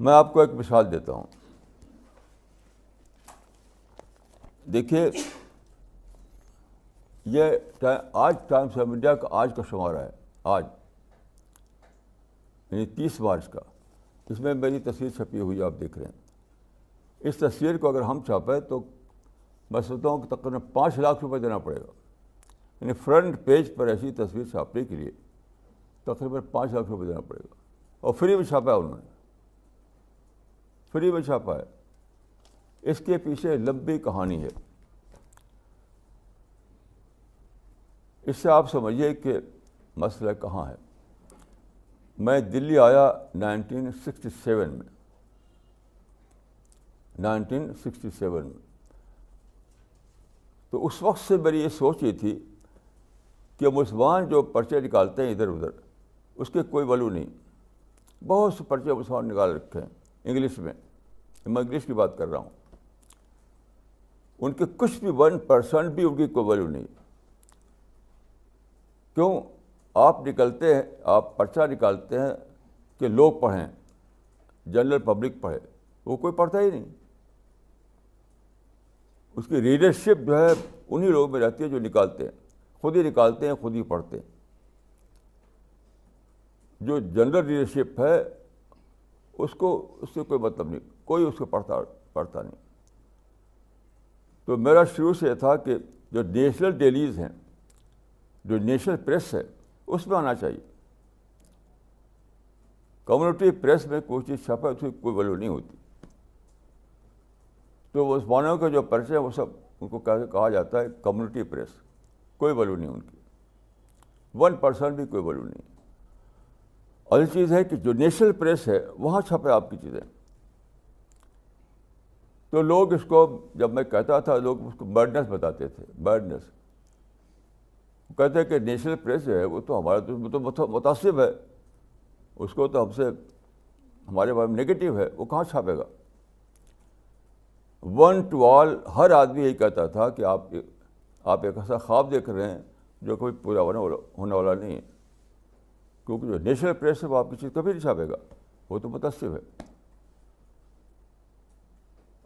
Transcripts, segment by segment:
میں آپ کو ایک مثال دیتا ہوں. دیکھیے یہ آج ٹائمس آف انڈیا کا آج کا شمارہ ہے، آج یعنی 30 مارچ کا. اس میں میری تصویر چھپی ہوئی آپ دیکھ رہے ہیں. اس تصویر کو اگر ہم چھاپیں تو میں سمجھتا ہوں کہ تقریباً 5 لاکھ روپے دینا پڑے گا. یعنی فرنٹ پیج پر ایسی تصویر چھاپنے کے لیے تقریباً 5 لاکھ روپے دینا پڑے گا. اور فری میں چھاپا ہے انہوں نے، فری میں چھاپا ہے. اس کے پیچھے لمبی کہانی ہے. اس سے آپ سمجھیے کہ مسئلہ کہاں ہے. میں دلی آیا 1967 میں، 1967 میں. تو اس وقت سے میری یہ سوچ یہ تھی کہ مسلمان جو پرچے نکالتے ہیں ادھر ادھر اس کے کوئی ویلیو نہیں. بہت سے پرچے مسلمان نکال رکھے ہیں انگلش میں انگلش کی بات کر رہا ہوں. ان کے کچھ بھی 1% بھی ان کی کوئی ویلیو نہیں. کیوں؟ آپ نکلتے ہیں، آپ پرچہ نکالتے ہیں کہ لوگ پڑھیں، جنرل پبلک پڑھے. وہ کوئی پڑھتا ہی نہیں. اس کی ریڈرشپ جو ہے انہی لوگوں میں رہتی ہے جو نکالتے ہیں. خود ہی نکالتے ہیں، خود ہی پڑھتے ہیں. جو جنرل ریڈرشپ ہے اس سے کوئی مطلب نہیں، کوئی اس کو پڑھتا نہیں. تو میرا شروع سے یہ تھا کہ جو نیشنل ڈیلیز ہیں، جو نیشنل پریس ہے اس میں آنا چاہیے. کمیونٹی پریس میں کوئی چیز چھپے اس کی کوئی ویلیو نہیں ہوتی. تو وہ مسلمانوں کے جو پرچے ہیں وہ سب ان کو کہا جاتا ہے کمیونٹی پریس. کوئی ویلیو نہیں ان کی، 1% بھی کوئی ویلیو نہیں. اور یہ چیز ہے کہ جو نیشنل پریس ہے وہاں چھپے آپ کی چیزیں. تو لوگ اس کو، جب میں کہتا تھا لوگ اس کو برڈنس بتاتے تھے، برڈنس. کہتے ہیں کہ نیشنل پریس جو ہے وہ تو ہمارا تو متعصب ہے، اس کو تو ہم سے ہمارے بارے میں نگیٹو ہے، وہ کہاں چھاپے گا. 1 to all ہر آدمی یہی کہتا تھا کہ آپ ایک ایسا خواب دیکھ رہے ہیں جو کبھی پورا ہونے والا نہیں ہے. کیونکہ جو نیشنل پریس ہے وہ آپ کی چیز کبھی نہیں چھاپے گا، وہ تو متعصب ہے.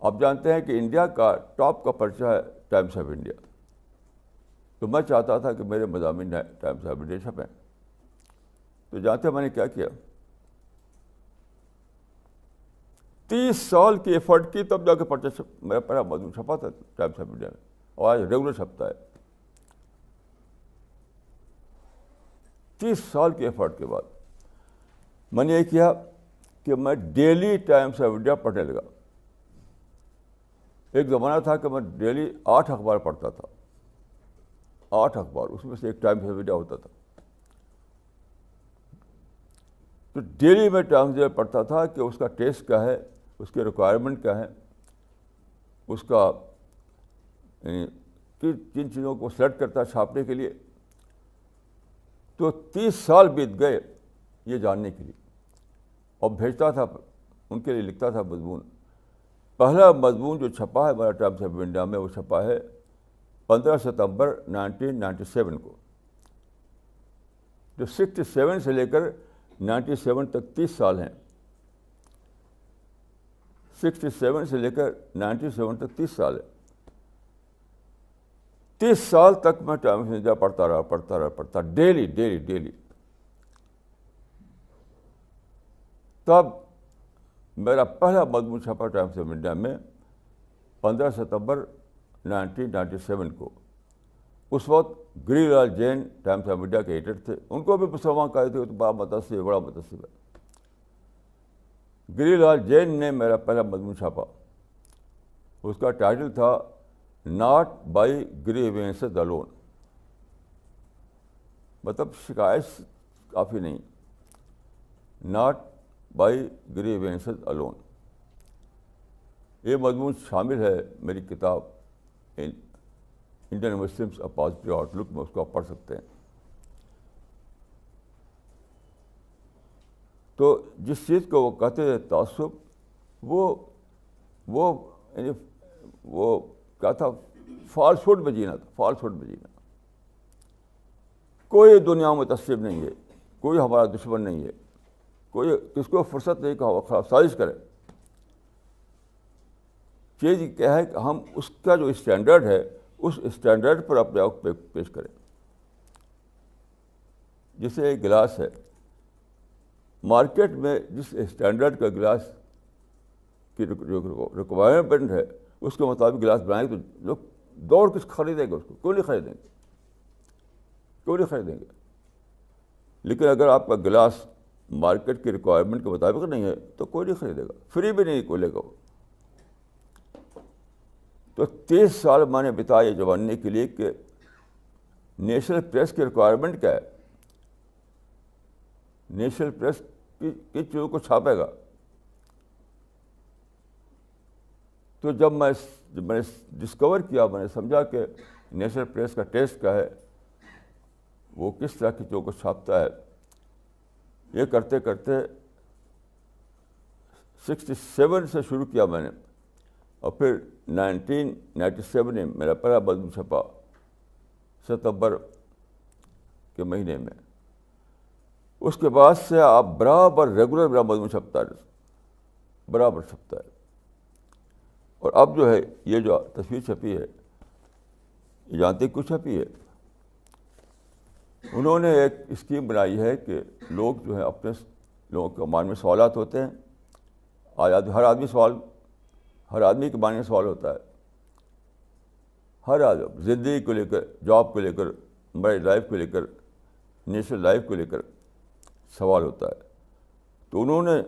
آپ جانتے ہیں کہ انڈیا کا ٹاپ کا پرچہ ہے ٹائمس آف انڈیا. تو میں چاہتا تھا کہ میرے مضامین ٹائمس آف انڈیا چھپیں. تو جانتے ہیں میں نے کیا کیا؟ 30 سال کی ایفرٹ کی تب جا کے پرچہ میرا پہلا مضمون چھپا تھا ٹائمس آف انڈیا میں، اور آج ریگولر چھپتا ہے. 30 سال کی ایفرٹ کے بعد میں نے یہ کیا کہ میں ڈیلی ٹائمس آف انڈیا پڑھنے لگا. ایک زمانہ تھا کہ میں ڈیلی 8 اخبار پڑھتا تھا، 8 اخبار، اس میں سے ایک ٹائمس آف انڈیا ہوتا تھا. تو ڈیلی میں ٹائمس آف انڈیا پڑھتا تھا کہ اس کا ٹیسٹ کیا ہے، اس کے ریکوائرمنٹ کیا ہے، اس کا کن چیزوں کو سلیکٹ کرتا ہے چھاپنے کے لیے. تو 30 سال بیت گئے یہ جاننے کے لیے. اور بھیجتا تھا ان کے لیے، لکھتا تھا مضمون. پہلا مضمون جو چھپا ہے ہمارا ٹائمس آف انڈیا میں وہ چھپا ہے 15 ستمبر 1997 کو. جو 67 سے لے کر 97 تک 30 سال ہیں، 67 سے لے کر 97 تک 30 سال ہے. 30 سال تک میں ٹائمس آف انڈیا پڑھتا ڈیلی. تب میرا پہلا مضمون چھپا ٹائمس آف انڈیا میں 15 ستمبر 1997 کو. اس وقت گری لال جین ٹائمس آف انڈیا کے ایڈیٹر تھے. ان کو بھی مسلمان کہتے تھے تو بڑا متعصب ہے. گری لال جین نے میرا پہلا مضمون چھاپا. اس کا ٹائٹل تھا ناٹ بائی گریوینسز الون. مطلب شکایت کافی نہیں، ناٹ بائی گریوینسز الون. یہ مضمون شامل ہے میری کتاب Indian Muslims a positive outlook میں، اس کو آپ پڑھ سکتے ہیں. تو جس چیز کو وہ کہتے ہیں تعصب، وہ کیا تھا، فالسہوڈ میں جینا تھا، فالسہوڈ میں جینا. کوئی دنیا میں متعصب نہیں ہے، کوئی ہمارا دشمن نہیں ہے، کوئی کس کو فرصت نہیں کہ خراب سازش کرے. چیز کیا ہے کہ ہم اس کا جو اسٹینڈرڈ ہے اس اسٹینڈرڈ پر اپنے آپ کو پیش کریں. جیسے ایک گلاس ہے, مارکیٹ میں جس اسٹینڈرڈ کا گلاس کی ریکوائرمنٹ ہے اس کے مطابق گلاس بنائیں تو لوگ دوڑ کس خریدیں گے, اس کو کوئی نہیں خریدیں گے, کوئی نہیں خریدیں گے. لیکن اگر آپ کا گلاس مارکیٹ کی ریکوائرمنٹ کے مطابق نہیں ہے تو کوئی نہیں خریدے گا, فری بھی نہیں کوئی لے گا. تو 30 سال میں نے بتایا یہ جاننے کے لیے کہ نیشنل پریس کی ریکوائرمنٹ کیا ہے, نیشنل پریس کس چیزوں کو چھاپے گا. تو جب میں نے ڈسکور کیا, میں نے سمجھا کہ نیشنل پریس کا ٹیسٹ کیا ہے, وہ کس طرح کی چیزوں کو چھاپتا ہے. یہ کرتے کرتے 67 سے شروع کیا میں نے, اور پھر 1997 میں میرا پہلا مضمون چھپا ستمبر کے مہینے میں. اس کے بعد سے آپ برابر ریگولر میرا مضمون چھپتا ہے, برابر چھپتا ہے. اور اب جو ہے یہ جو تصویر چھپی ہے, یہ جانتے کیوں چھپی ہے؟ انہوں نے ایک اسکیم بنائی ہے کہ لوگ جو ہے اپنے لوگوں کے مان میں سوالات ہوتے ہیں. ہر آدمی کے مان میں سوال ہوتا ہے, ہر آدمی زندگی کو لے کر, جاب کو لے کر, میرج لائف کو لے کر, نیشنل لائف کو لے کر سوال ہوتا ہے. تو انہوں نے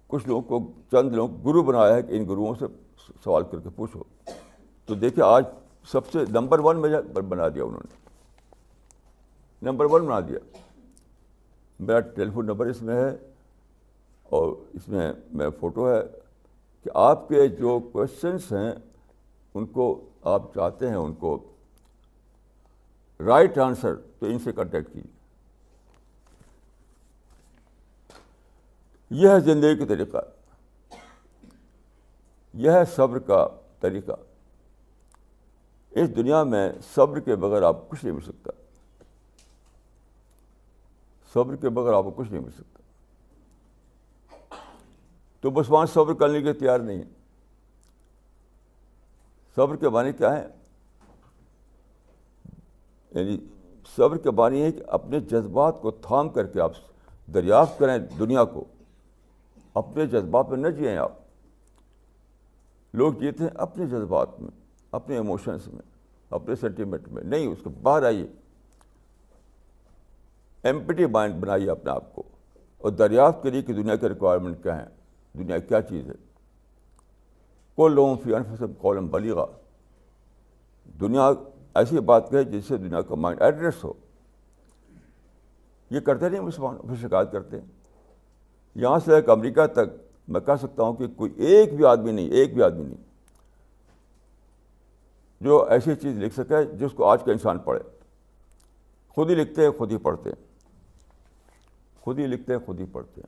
کچھ لوگوں کو, چند لوگوں کو گرو بنایا ہے کہ ان گروؤں سے سوال کر کے پوچھو. تو دیکھیں آج سب سے نمبر 1 میں بنا دیا انہوں نے, نمبر 1 بنا دیا. میرا ٹیلی فون نمبر اس میں ہے اور اس میں میرا فوٹو ہے کہ آپ کے جو کوشچنس ہیں ان کو آپ چاہتے ہیں ان کو رائٹ آنسر, تو ان سے کانٹیکٹ کیجیے. یہ ہے زندگی کا طریقہ, یہ ہے صبر کا طریقہ. اس دنیا میں صبر کے بغیر آپ کو کچھ نہیں مل سکتا, صبر کے بغیر آپ کو کچھ نہیں مل سکتا. تو مسلمان صبر کرنے کے تیار نہیں ہے. صبر کے معنی کیا ہے؟ یعنی صبر کے معنی ہے کہ اپنے جذبات کو تھام کر کے آپ دریافت کریں دنیا کو, اپنے جذبات میں نہ جئیں آپ. لوگ جیتے ہیں اپنے جذبات میں, اپنے ایموشنس میں, اپنے سینٹیمنٹ میں, نہیں, اس کے باہر آئیے, ایمپٹی مائنڈ بنائیے اپنے آپ کو اور دریافت کریے کہ دنیا کے ریکوائرمنٹ کیا ہیں, دنیا کیا چیز ہے. کل لوگوں فی انفسہم قولا بلیغا, دنیا ایسی بات کہے جس سے دنیا کا مائنڈ ایڈریس ہو. یہ کرتے نہیں مسلمان, پھر شکایت کرتے ہیں. یہاں سے ایک امریکہ تک میں کہہ سکتا ہوں کہ کوئی ایک بھی آدمی نہیں جو ایسی چیز لکھ سکے جس کو آج کا انسان پڑھے. خود ہی لکھتے ہیں, خود ہی پڑھتے ہیں, خود ہی لکھتے ہیں, خود ہی پڑھتے ہیں.